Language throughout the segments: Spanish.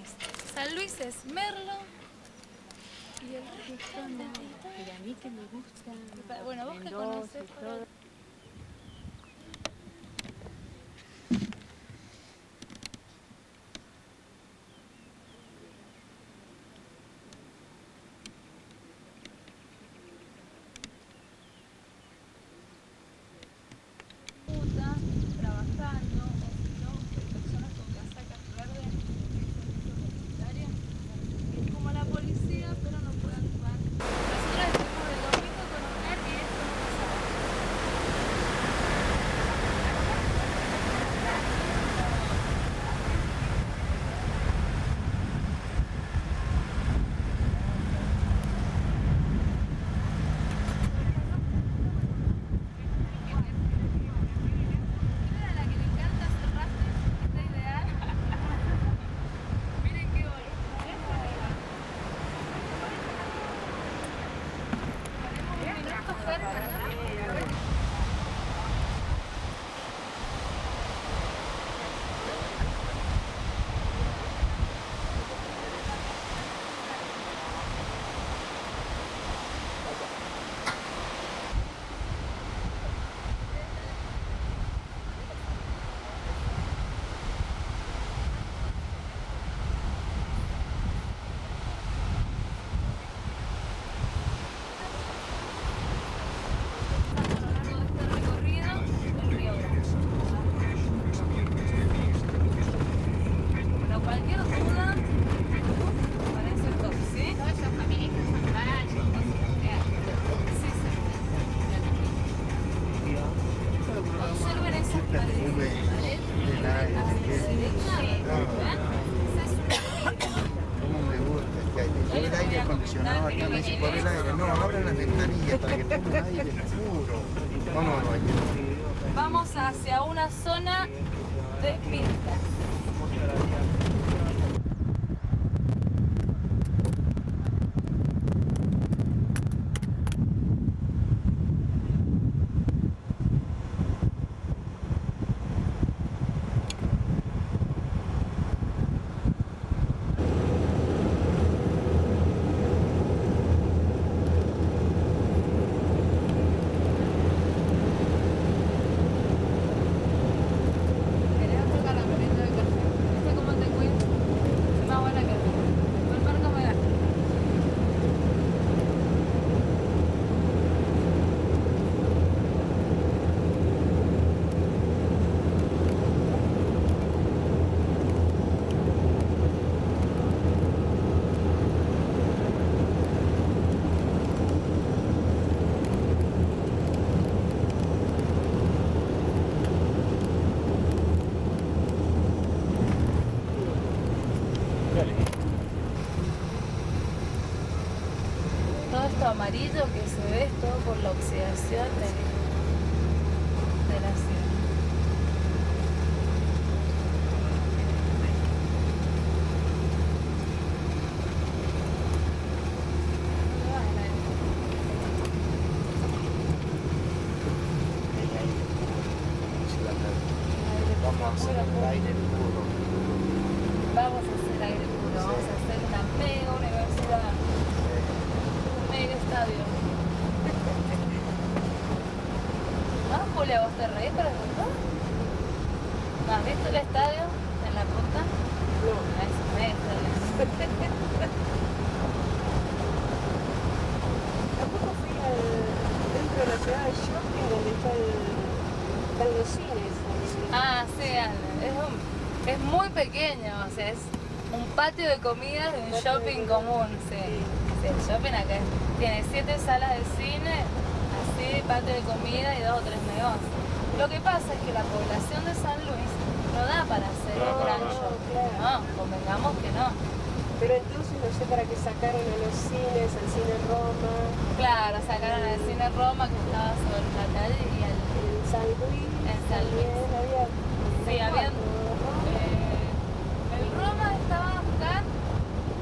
Luis. San Luis es Merlo y el resto no. Pero a mí que me gusta. Bueno, vos que conocés todo. Trabajando, o si no, personas con casacas verdes, es como la policía, pero no puede actuar. Nosotros estuvimos de domingo con Oscar y esto no pasaba. Acá me dice por el aire, no, abran las ventanillas para que tenga un aire puro. Vamos, vamos hacia una zona de pistas. Todo esto amarillo que se ve es todo por la oxidación de la ciudad. Vamos a hacer el aire puro. Vamos a hacer aire puro, vamos a hacer una mega universidad, un mega estadio. ¿Ah, Julia, vos te reís para esto? ¿No has visto el estadio en la punta? No. Es mega. Tampoco fui dentro de la ciudad de shopping donde están los cines. Ah, sí, es muy pequeño, o sea, es un patio de comidas de un shopping común, sí. Sí, el shopping acá tiene 7 salas de cine, así, patio de comida y 2 o 3 negocios. Lo que pasa es que la población de San Luis no da para hacer un gran shopping, claro. no, convengamos que no. Pero entonces no sé para qué sacaron a los cines, al cine Roma. Claro, sacaron al cine Roma que estaba sobre la calle y al... En San Luis. En San Luis. Había, sí, había... el Roma estaba acá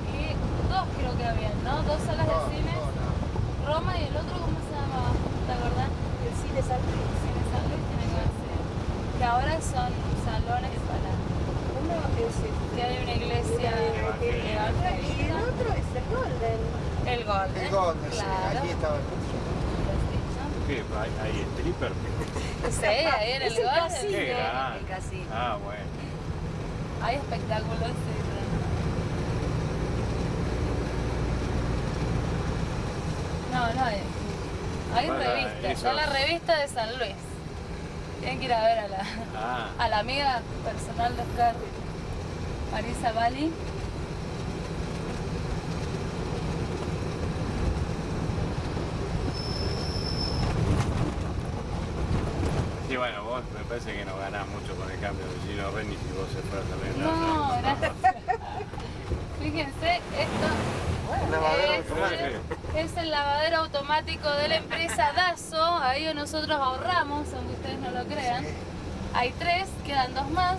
y 2 creo que había, ¿no? 2 salas de cine. Roma y el otro, ¿cómo se llamaba? ¿Te acordás? El cine San Luis. El cine San Luis tiene que ser. Que ahora son salones para... Uno es que hay una iglesia... Golden. El Golden, sí, Claro. allí estaba el curso. ¿Qué? ¿Hay stripper? Sí, ahí en el Es el Golden. casino. Qué grande. El casino. Ah, bueno. Hay espectáculos, sí. No, hay Bueno, revistas. eso. Está la revista de San Luis. Tienen que ir a ver Ah, a la amiga personal de Oscar, Marisa Bali. sí, bueno, vos me parece que no ganás mucho con el cambio de Gino Reni si vos se fueras también. No, gracias. Fíjense, esto Lavadero es, automático. es el lavadero automático de la empresa Dazo. Ahí nosotros ahorramos, aunque ustedes no lo crean. Hay 3, quedan 2 más.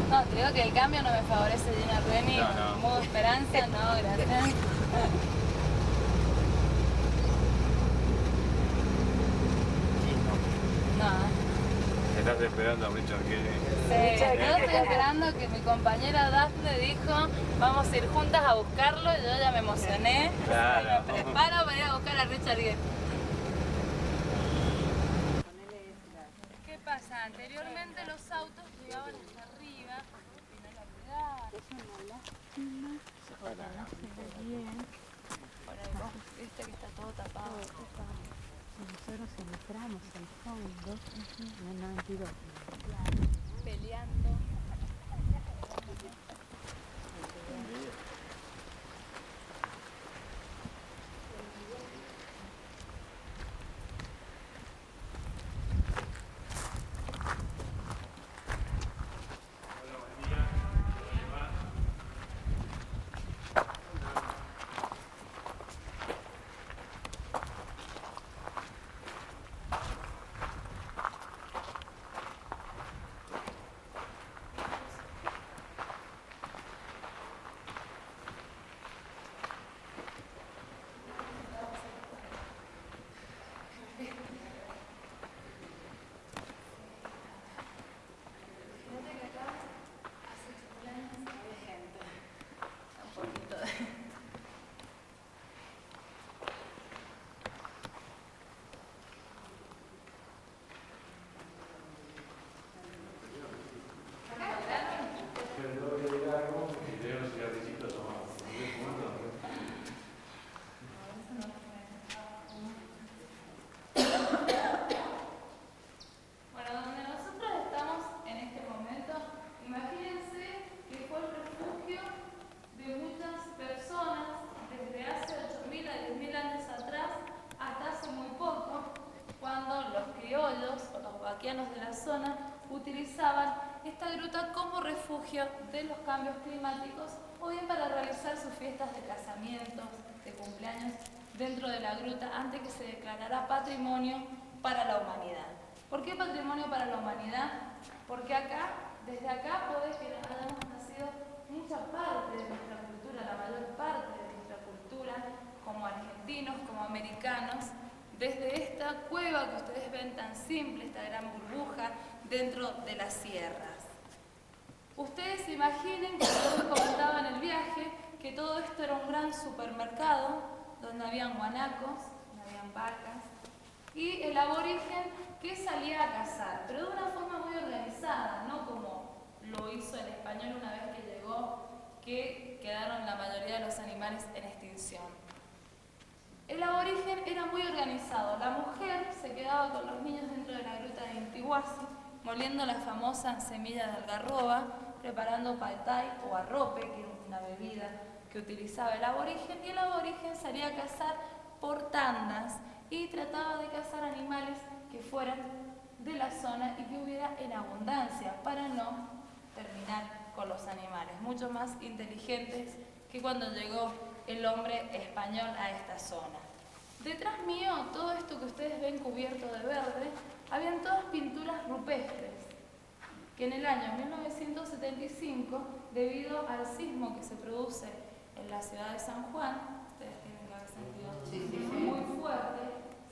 No, te digo que el cambio no me favorece Gina Reni. No. Modo esperanza, no, gracias. No. Estás esperando a Richard Gere. Sí, yo estoy esperando que mi compañera Daphne dijo vamos a ir juntas a buscarlo y yo ya me emocioné. Claro. Me preparo para ir a buscar a Richard Gere. ¿Qué pasa? Anteriormente los autos llegaban hasta arriba y no lo cuidaban. Es una lástima. Por ahí vos viste que está todo tapado. Nosotros entramos al fondo en el 92. Peleando. Bueno, donde nosotros estamos en este momento, imagínense que fue el refugio de muchas personas desde hace 8.000 a 10.000 años atrás hasta hace muy poco, cuando los criollos o los vaquianos de la zona utilizaban esta gruta como refugio de los cambios climáticos o bien para realizar sus fiestas de casamientos, de cumpleaños dentro de la gruta antes que se declarara patrimonio para la humanidad. ¿Por qué patrimonio para la humanidad? Porque acá, desde acá puede que hayamos nacido mucha parte de nuestra cultura, la mayor parte de nuestra cultura, como argentinos, como americanos, desde esta cueva que ustedes ven tan simple, esta gran burbuja dentro de las sierras. Ustedes se imaginen, como yo les comentaba en el viaje, que todo esto era un gran supermercado donde habían guanacos, donde habían vacas, y el aborigen que salía a cazar, pero de una forma muy organizada, no como lo hizo el español una vez que llegó, que quedaron la mayoría de los animales en extinción. El aborigen era muy organizado. La mujer se quedaba con los niños dentro de la gruta de Intihuasi, moliendo la famosa semilla de algarroba, preparando paltay o arrope, que era una bebida que utilizaba el aborigen, y el aborigen salía a cazar por tandas y trataba de cazar animales que fueran de la zona y que hubiera en abundancia para no terminar con los animales, mucho más inteligentes que cuando llegó el hombre español a esta zona. Detrás mío, todo esto que ustedes ven cubierto de verde, habían todas pinturas rupestres, que en el año 1975, debido al sismo que se produce en la ciudad de San Juan, ustedes tienen que haber sentido muy fuerte,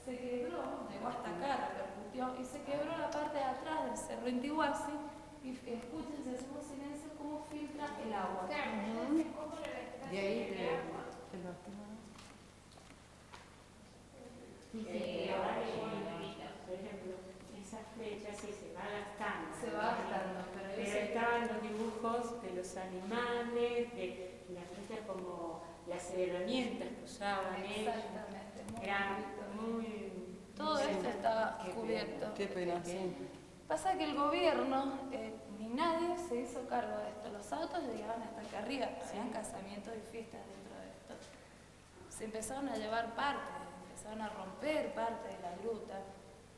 se quebró, llegó hasta acá, repercutió, y se quebró la parte de atrás del cerro Intihuasi, y escuchen, si hacemos silencio, cómo filtra el agua. De ahí te lo Y ahora que por ejemplo, esa flecha sí se va gastando. Se va gastando, pero estaban los dibujos de los animales, de la flecha como las herramientas que usaban ellos. exactamente. Eran muy... Todo esto está cubierto. Qué pena, sí. Pasa que el gobierno ni nadie se hizo cargo de esto. Los autos llegaban hasta acá arriba, habían casamientos y fiestas dentro de esto. Se empezaron a llevar parte, empezaron a romper parte de la gruta,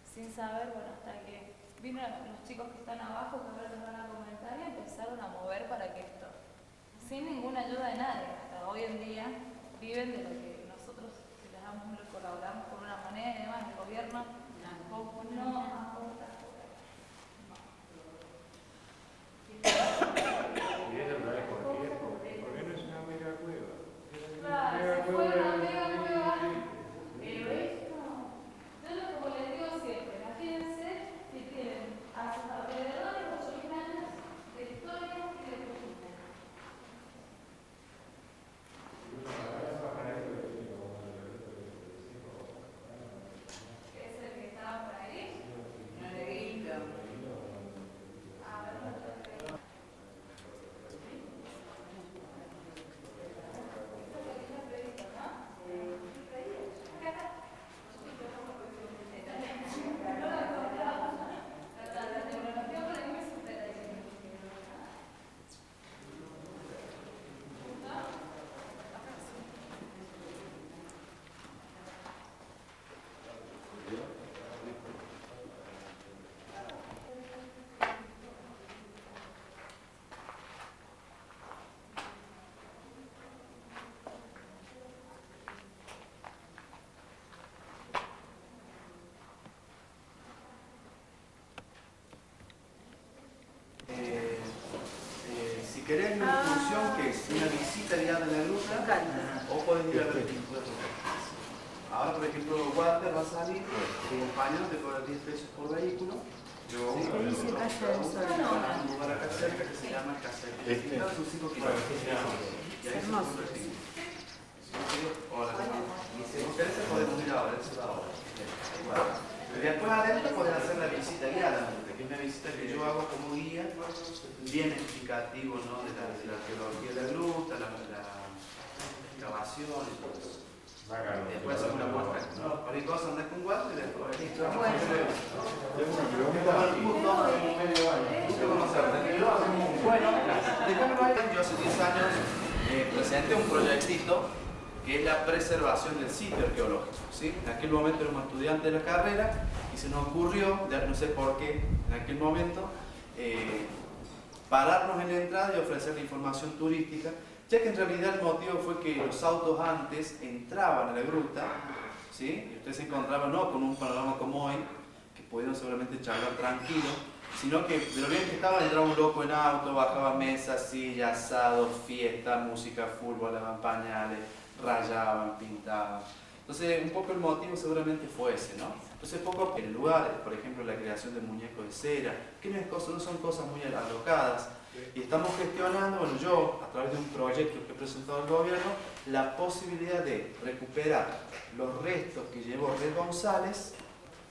sin saber, bueno, hasta que vino los chicos que están abajo, que ahora les van a comentar, y empezaron a mover para que esto, sin ninguna ayuda de nadie, hasta hoy en día viven de lo que nosotros les damos, colaboramos con una moneda y demás, el gobierno tampoco no aporta. ¿Y eso sabes por qué? Porque no es una mega cueva. Claro, si fuera una mega cueva, pero esto, yo como les digo siempre, imagínense que tienen a sus alrededores 8.000 años de historia y de cultura. ¿Es el que estaba por ahí? Una negrita. A ver, no te creo. Si querés una excursión, que es una visita guiada en la gruta, o podés ir a ver pinturas. Ahora, por ejemplo, Walter va a salir, tu compañero te cobra 10 pesos por vehículo. Dice Casa del Sol. Van a un lugar acá cerca que se llama Casa del Sol. Está a sus 5 kilómetros. Y ahí se Hermoso. encuentra el Hola. Y si vos querés, podemos ir ahora, eso es ahora. Y después adentro podés hacer la visita guiada, que es una visita que yo hago como guía, bien explicativo, ¿no? de la arqueología de la gruta, la excavación y todo eso. Después hacemos una muestra. Cualquier cosa andás con Walter y después. Listo. Bueno, yo hace 10 años presenté un proyectito que es la preservación del sitio arqueológico. ¿Sí? En aquel momento éramos estudiantes de la carrera y se nos ocurrió, ya no sé por qué, en aquel momento, pararnos en la entrada y ofrecer la información turística, ya que en realidad el motivo fue que los autos antes entraban a la gruta, ¿sí? Y ustedes se encontraban no con un panorama como hoy, que pudieron seguramente charlar tranquilo, sino que de lo bien que estaba entraba un loco en auto, bajaba mesas, sillas, asado, fiesta, música, fútbol, lavaban pañales, rayaban, pintaban. Entonces, un poco el motivo seguramente fue ese, ¿no? Entonces, poco en lugares, por ejemplo, la creación de muñecos de cera, que no son cosas muy alocadas. Y estamos gestionando, bueno, yo, a través de un proyecto que he presentado al gobierno, la posibilidad de recuperar los restos que llevó Red González,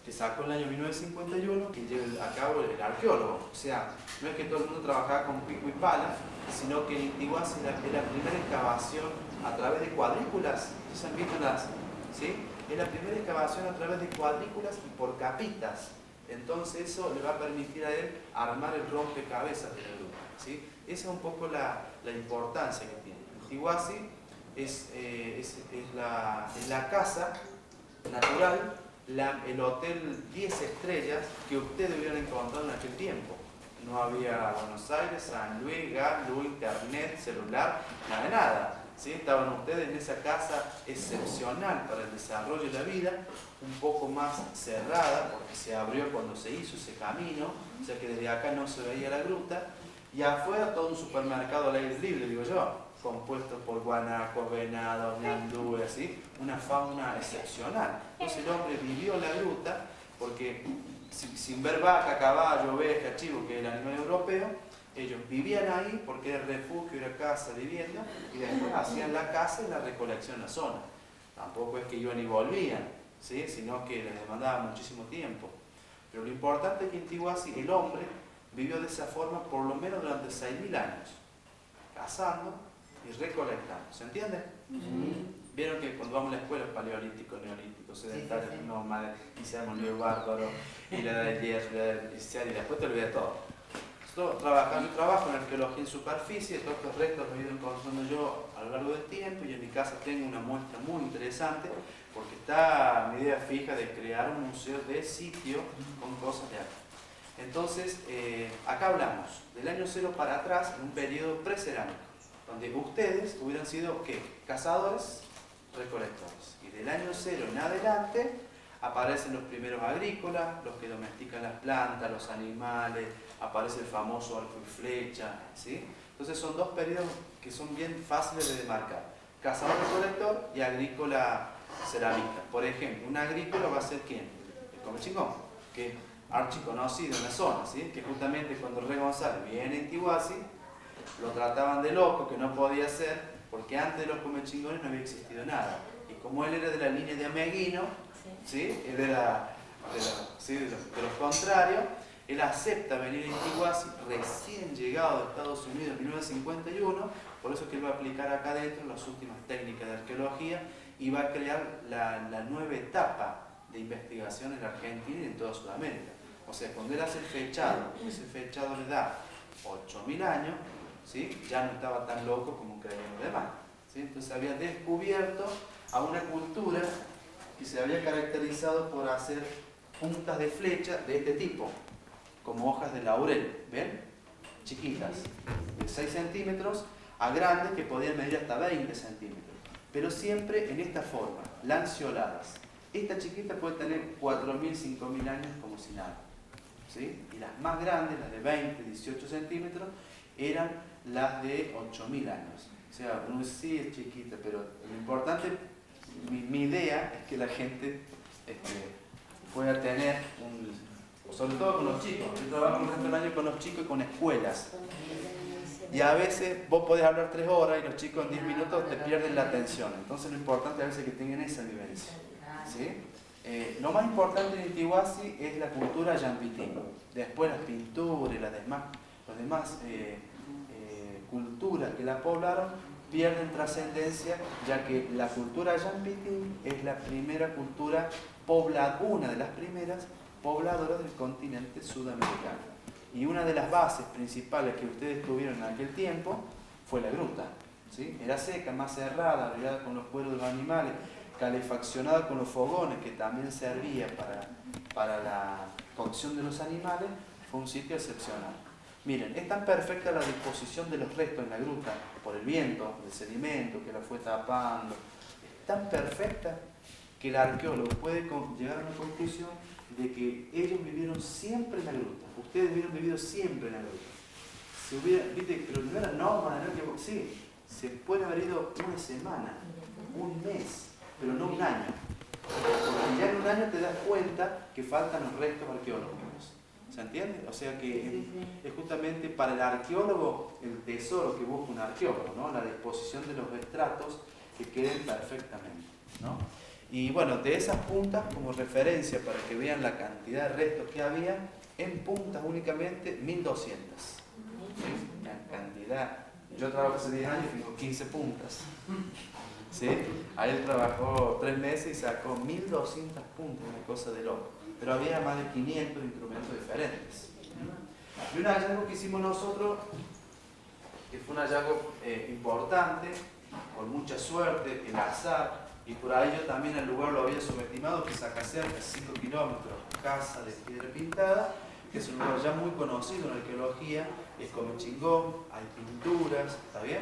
que sacó en el año 1951, que lleva a cabo el arqueólogo. O sea, no es que todo el mundo trabajaba con pico y pala, sino que en Intihuasi es la primera excavación a través de cuadrículas. ¿Se han visto las? ¿Sí? Es la primera excavación a través de cuadrículas y por capitas. Entonces eso le va a permitir a él armar el rompecabezas de la gruta. ¿Sí? Esa es un poco la importancia que tiene. Intihuasi es la casa natural, el hotel 10 estrellas que ustedes hubieran encontrado en aquel tiempo. No había Buenos Aires, San Luis, gas, luz, internet, celular, nada de nada. ¿Sí? Estaban ustedes en esa casa excepcional para el desarrollo de la vida, un poco más cerrada porque se abrió cuando se hizo ese camino, o sea que desde acá no se veía la gruta, y afuera todo un supermercado al aire libre, digo yo, compuesto por guanacos, venados, ñandúes, así, una fauna excepcional. Entonces el hombre vivió la gruta porque sin ver vaca, caballo, oveja, chivo, que es el animal europeo, ellos vivían ahí porque era refugio, era casa, vivienda, y después hacían la caza y la recolección en la zona. Tampoco es que iban y volvían, ¿sí? Sino que les demandaba muchísimo tiempo. Pero lo importante es que en Intihuasi el hombre vivió de esa forma por lo menos durante 6.000 años, cazando y recolectando. ¿Se entiende? Vieron que cuando vamos a la escuela, paleolítico, neolítico, sedentario, nómada, iniciamos el bárbaro, y la edad del hierro, la edad del inicial, y después te olvidas todo. Yo trabajo en arqueología en superficie, todos estos restos los he ido encontrando yo a lo largo del tiempo, y en mi casa tengo una muestra muy interesante, porque está mi idea fija de crear un museo de sitio con cosas de arte. Entonces, acá hablamos del año 0 para atrás, en un periodo precerámico, donde ustedes hubieran sido, ¿qué? Cazadores, recolectores. Y del año 0 en adelante aparecen los primeros agrícolas, los que domestican las plantas, los animales, aparece el famoso arco y flecha, ¿sí? Entonces son dos periodos que son bien fáciles de demarcar. Cazador-recolector y agrícola-ceramista. Por ejemplo, un agrícola va a ser ¿quién? El Comechingón, que es archiconocido en la zona, ¿sí? Que justamente cuando Rey González viene a Intihuasi, lo trataban de loco, que no podía ser, porque antes de los Comechingones no había existido nada. Y como él era de la línea de Ameguino, ¿sí? Él era de los contrarios, él acepta venir a Intihuasi, recién llegado de Estados Unidos en 1951, por eso es que él va a aplicar acá dentro las últimas técnicas de arqueología y va a crear la nueva etapa de investigación en la Argentina y en toda Sudamérica. O sea, cuando él hace el fechado, ese fechado le da 8.000 años, ¿sí? Ya no estaba tan loco como creían los demás, ¿sí? Entonces había descubierto a una cultura que se había caracterizado por hacer puntas de flecha de este tipo, como hojas de laurel, ¿ven? Chiquitas, de 6 centímetros a grandes que podían medir hasta 20 centímetros, pero siempre en esta forma, lanceoladas. Esta chiquita puede tener 4.000, 5.000 años como si nada, ¿sí? Y las más grandes, las de 20, 18 centímetros, eran las de 8.000 años. O sea, uno sí es chiquita, pero lo importante, mi idea es que la gente pueda tener sobre todo con los chicos. Yo trabajo el resto del año con los chicos y con escuelas. Y a veces vos podés hablar 3 horas y los chicos en 10 minutos te pierden la atención. Entonces lo importante a veces es que tengan esa vivencia, ¿sí? Lo más importante en Intihuasi es la cultura yampitín. Después las pinturas y las demás culturas que la poblaron pierden trascendencia, ya que la cultura yampitín es la primera cultura poblada, una de las primeras pobladoras del continente sudamericano. Y una de las bases principales que ustedes tuvieron en aquel tiempo fue la gruta, ¿sí? Era seca, más cerrada, arreglada con los cueros de los animales, calefaccionada con los fogones, que también servía para la cocción de los animales. Fue un sitio excepcional. Miren, es tan perfecta la disposición de los restos en la gruta, por el viento, el sedimento que la fue tapando, es tan perfecta que el arqueólogo puede llegar a una conclusión de que ellos vivieron siempre en la gruta. Ustedes hubieran vivido siempre en la gruta. ¿Viste? Pero no era normal, ¿no? Sí, se puede haber ido una semana, un mes, pero no un año. Porque ya en un año te das cuenta que faltan los restos arqueológicos. ¿Se entiende? O sea que es justamente para el arqueólogo el tesoro que busca un arqueólogo, ¿no? La disposición de los estratos que queden perfectamente, ¿no? Y bueno, de esas puntas, como referencia para que vean la cantidad de restos que había, en puntas únicamente 1.200. ¿Sí? La cantidad. Yo trabajo hace 10 años y tengo 15 puntas. ¿Sí? Ahí él trabajó 3 meses y sacó 1.200 puntas, una cosa de loco. Pero había más de 500 instrumentos diferentes. Y un hallazgo que hicimos nosotros, que fue un hallazgo importante, con mucha suerte, el azar, y por ahí yo también el lugar lo había subestimado, que saca cerca de 5 kilómetros, casa de piedra pintada, que es un lugar ya muy conocido en arqueología, es Comechingón, hay pinturas, ¿está bien?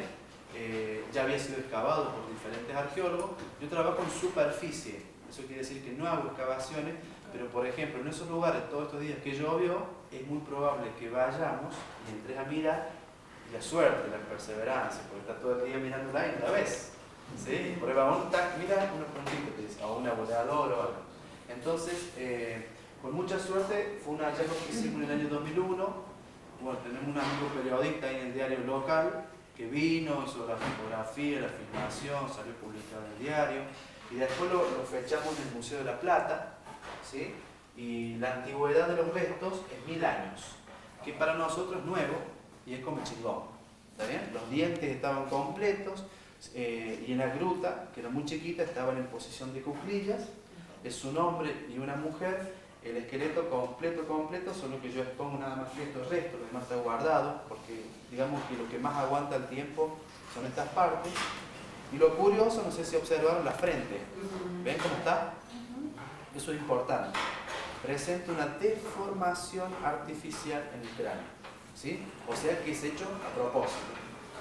Ya había sido excavado por diferentes arqueólogos. Yo trabajo en superficie, eso quiere decir que no hago excavaciones, pero por ejemplo en esos lugares, todos estos días que llovió, es muy probable que vayamos y entres a mirar, y la suerte, la perseverancia, porque está todo el día mirando ahí, la ves. ¿Sí? Por ahí va un tac, mira unos puntitos, o una voladora o algo. Entonces, Con mucha suerte fue un hallazgo que hicimos en el año 2001. Bueno, tenemos un amigo periodista ahí en el diario local que vino, hizo la fotografía, la filmación, salió publicado en el diario y después lo fechamos en el Museo de la Plata, ¿sí? Y la antigüedad de los restos es 1000 años, que para nosotros es nuevo y es como chingón, ¿está bien? Los dientes estaban completos y en la gruta, que era muy chiquita, estaban en posición de cuclillas, es un hombre y una mujer. El esqueleto completo, solo que yo expongo nada más que estos restos, lo demás está guardado, porque digamos que lo que más aguanta el tiempo son estas partes. Y lo curioso, no sé si observaron la frente, ¿ven cómo está? Eso es importante. Presenta una deformación artificial en el cráneo, ¿sí? O sea que es hecho a propósito.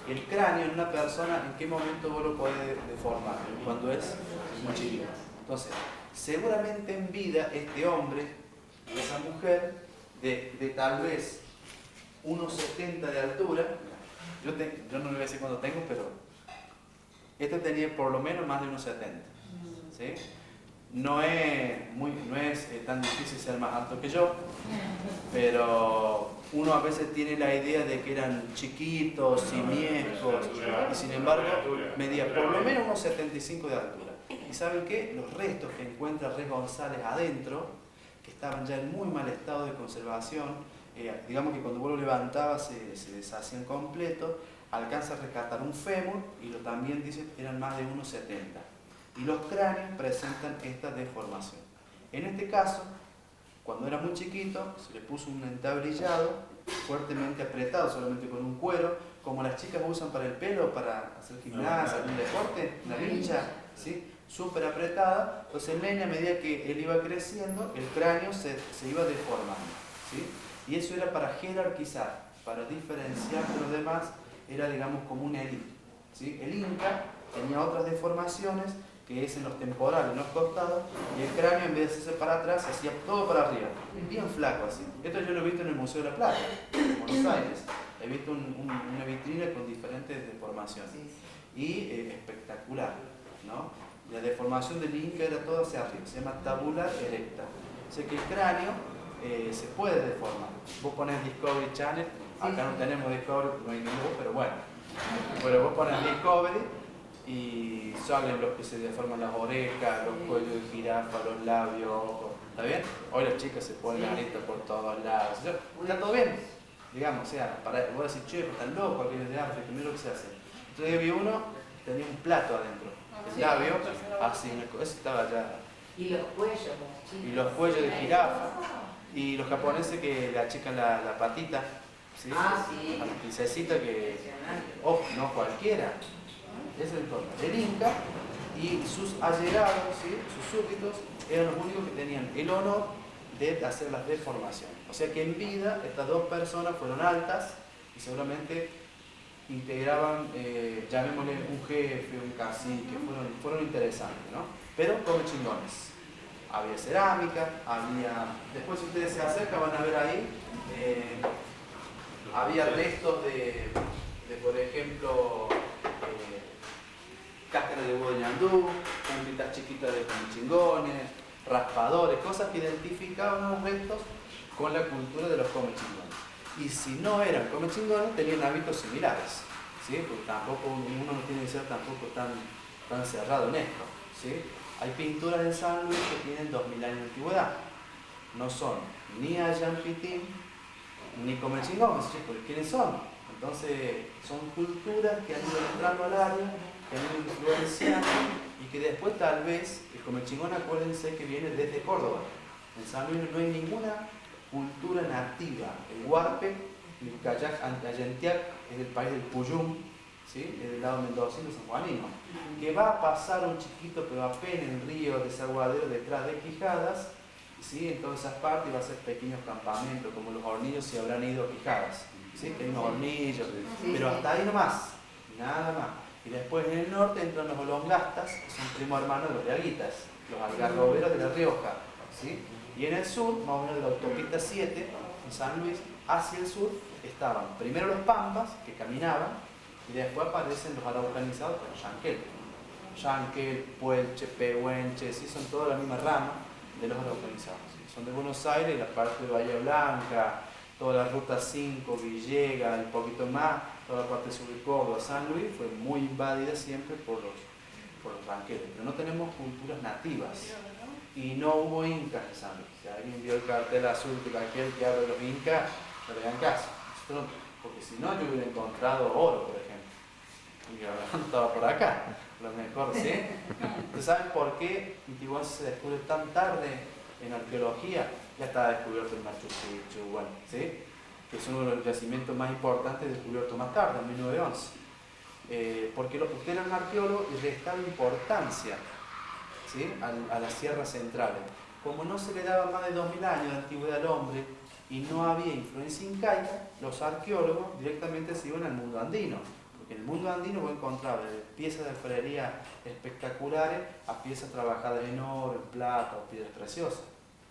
El cráneo en una persona, ¿en qué momento vos lo podés deformar? Cuando es muy chiquito. Entonces, seguramente en vida este hombre y esa mujer de tal vez 1,70 de altura, yo no le voy a decir cuánto tengo, pero este tenía por lo menos más de 1,70, ¿sí? No es tan difícil ser más alto que yo, pero uno a veces tiene la idea de que eran chiquitos, simiescos, y sin embargo medía por lo menos 1,75 de altura. ¿Y saben qué? Los restos que encuentra Res González adentro, que estaban ya en muy mal estado de conservación, digamos que cuando vos lo levantabas se deshacían completo, alcanza a rescatar un fémur y también dicen eran más de 1,70. Y los cráneos presentan esta deformación. En este caso, cuando era muy chiquito, se le puso un entablillado fuertemente apretado, solamente con un cuero, como las chicas usan para el pelo, para hacer gimnasia, algún deporte, una vincha, ¿sí? Súper apretada. Entonces el nene, a medida que él iba creciendo, el cráneo se iba deformando, ¿sí? Y eso era para jerarquizar, para diferenciar de los demás, era digamos como una élite, ¿sí? El Inca tenía otras deformaciones, que es en los temporales, en los costados, y el cráneo en vez de hacerse para atrás, se hacía todo para arriba, bien flaco así. Esto yo lo he visto en el Museo de la Plata, en Buenos Aires. He visto una vitrina con diferentes deformaciones. Y espectacular, ¿no? La deformación del Inca era todo hacia arriba, se llama tabular erecta. O sea que el cráneo se puede deformar. Vos pones Discovery Channel, acá no tenemos Discovery, no hay ninguno, pero bueno. Pero vos pones Discovery y salen los que se deforman las orejas, los cuellos de jirafa, los labios, ojos. ¿Está bien? Hoy las chicas se ponen aritas por todos lados. ¿Está todo bien? Digamos, o sea, vos decís, che, pero están locos aquellos de África, mira lo que se hace. Entonces vi uno, tenía un plato adentro. El labio, así, eso estaba ya. Y los cuellos, las chicas. Y los cuellos de jirafa. Y los japoneses que le achican la patita, ¿sí? Sí. A la princesita que. Oh, no cualquiera. Eso es el problema. El Inca y sus allegados, ¿sí? Sus súbditos, eran los únicos que tenían el honor de hacer las deformaciones. O sea que en vida estas dos personas fueron altas y seguramente integraban, llamémosle un jefe, un cacique, fueron interesantes, ¿no? Pero como chingones. Había cerámica, después si ustedes se acercan van a ver ahí, había restos de por ejemplo, cáscaras de huevo de ñandú, puntitas chiquitas de chingones, raspadores, cosas que identificaban los restos con la cultura de los comechingones. Y si no eran comechingones, tenían hábitos similares, ¿sí? Porque tampoco, uno no tiene que ser tampoco tan cerrado en esto, ¿sí? Hay pinturas en San Luis que tienen 2000 años de antigüedad. No son ni Ayampitín ni comechingones, chicos. ¿Quiénes son? Entonces, son culturas que han ido entrando al área, que han ido influenciando y que después tal vez, el comechingón, acuérdense que viene desde Córdoba. En San Luis no hay ninguna cultura nativa. El Huarpe, el Kayak, Antayentiac es del país del Puyum, ¿sí? Es del lado mendocino, sanjuanino. Que va a pasar un chiquito, pero apenas en el río desaguadero detrás de Quijadas, ¿sí? En todas esas partes va a ser pequeños campamentos, como los hornillos si habrán ido a Quijadas, ¿sí? Que hay unos hornillos, pero hasta ahí nomás, nada más. Y después en el norte entran los olongastas, que son primos hermanos de los leaguitas, los algarroberos de La Rioja, ¿sí? Y en el sur, más o menos de la autopista 7, en San Luis, hacia el sur, estaban primero los pampas, que caminaban, y después aparecen los araucanizados, pero Yanquel, Puelche, Pehuenche, ¿sí? Son toda la misma rama de los araucanizados. son de Buenos Aires, la parte de Bahía Blanca, toda la ruta 5, Villegas, un poquito más, toda la parte sur de Córdoba, San Luis, fue muy invadida siempre por los ranqueros, pero no tenemos culturas nativas. Y no hubo incas en San Luis. Si alguien vio el cartel azul de aquel que habla de los incas, no le hagan caso. Porque si no, yo hubiera encontrado oro, por ejemplo. Y Abraham estaba por acá, lo mejor, ¿sí? ¿Ustedes saben por qué Intihuatana se descubre tan tarde en arqueología? Ya estaba descubierto el Machu Picchu, bueno, ¿sí? Que es uno de los yacimientos más importantes descubiertos más tarde, en 1911. Porque usted era un arqueólogo y restaba importancia, ¿sí? a las sierras centrales. Como no se le daba más de 2000 años de antigüedad al hombre y no había influencia incaica, los arqueólogos directamente se iban al mundo andino. Porque en el mundo andino voy a encontrar desde piezas de alfarería espectaculares a piezas trabajadas en oro, en plata o piedras preciosas.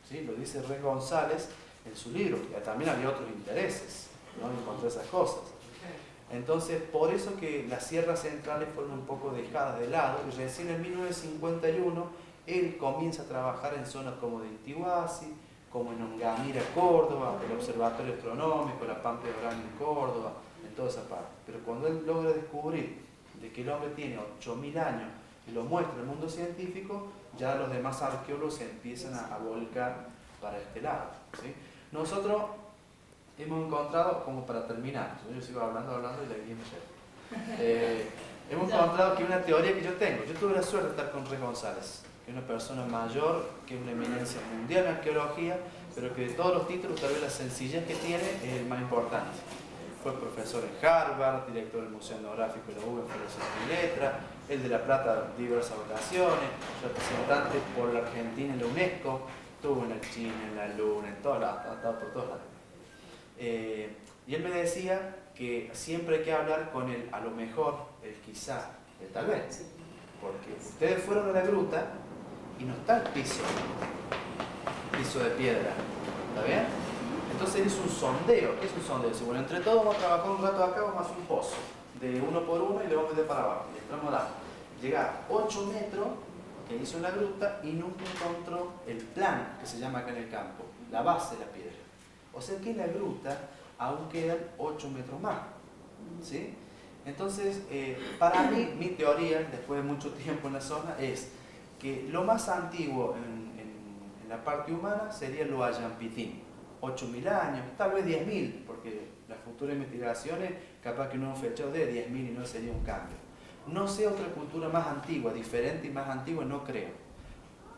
¿Sí? Lo dice Rey González en su libro, que también había otros intereses, ¿no? Encontré esas cosas. Entonces, por eso que las sierras centrales fueron un poco dejadas de lado, y recién en 1951 él comienza a trabajar en zonas como de Intihuasi, como en Ongamira, Córdoba, el Observatorio Astronómico, la Pampa de Orán en Córdoba, en toda esa parte. Pero cuando él logra descubrir de que el hombre tiene 8000 años y lo muestra en el mundo científico, ya los demás arqueólogos se empiezan a volcar para este lado, ¿sí? Nosotros hemos encontrado, como para terminar, yo sigo hablando y la guía me lleva. Hemos encontrado que una teoría que yo tengo, yo tuve la suerte de estar con Rey González, que es una persona mayor, que es una eminencia mundial en arqueología, pero que de todos los títulos, tal vez la sencillez que tiene es el más importante. Fue profesor en Harvard, director del Museo Etnográfico de la UBA en Filosofía y Letras, el de La Plata diversas ocasiones, representante por la Argentina en la UNESCO, estuvo en el China, en la Luna, en todos lados, ha estado por todos lados. Y él me decía que siempre hay que hablar con el a lo mejor, el quizá, el tal vez. Porque ustedes fueron a la gruta y no está el piso de piedra, ¿está bien? Entonces él hizo un sondeo. ¿Qué es un sondeo? Dice, bueno, entre todos vamos a trabajar un rato acá, vamos a hacer un pozo de 1 por 1 y le vamos a meter para abajo. Y entramos a llegar a 8 metros que hizo en la gruta y nunca encontró el plan que se llama acá en el campo, la base de la piedra. O sea que en la gruta aún quedan 8 metros más, ¿sí? Entonces, para mí, mi teoría, después de mucho tiempo en la zona, es que lo más antiguo en la parte humana sería lo Ayampitín. 8000 años, tal vez 10.000, porque las futuras investigaciones capaz que no han fechado de 10.000 y no sería un cambio. No sé otra cultura más antigua, diferente y más antigua, no creo.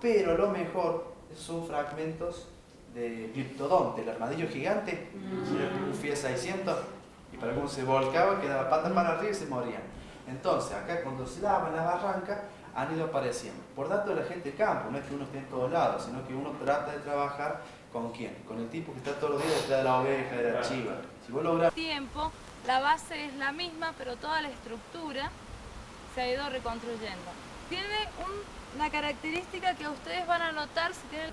Pero a lo mejor son fragmentos de Diptodonte, el armadillo gigante, un Fiat 600, y para cómo se volcaba, quedaba pata para arriba y se morían. Entonces, acá cuando se lavan las barrancas, han ido apareciendo. Por datos de la gente del campo, no es que uno esté en todos lados, sino que uno trata de trabajar ¿con quién? Con el tipo que está todos los días detrás de la oveja, de la chiva. Si vos lográs... Tiempo, la base es la misma, pero toda la estructura se ha ido reconstruyendo. Tiene una característica que ustedes van a notar si tienen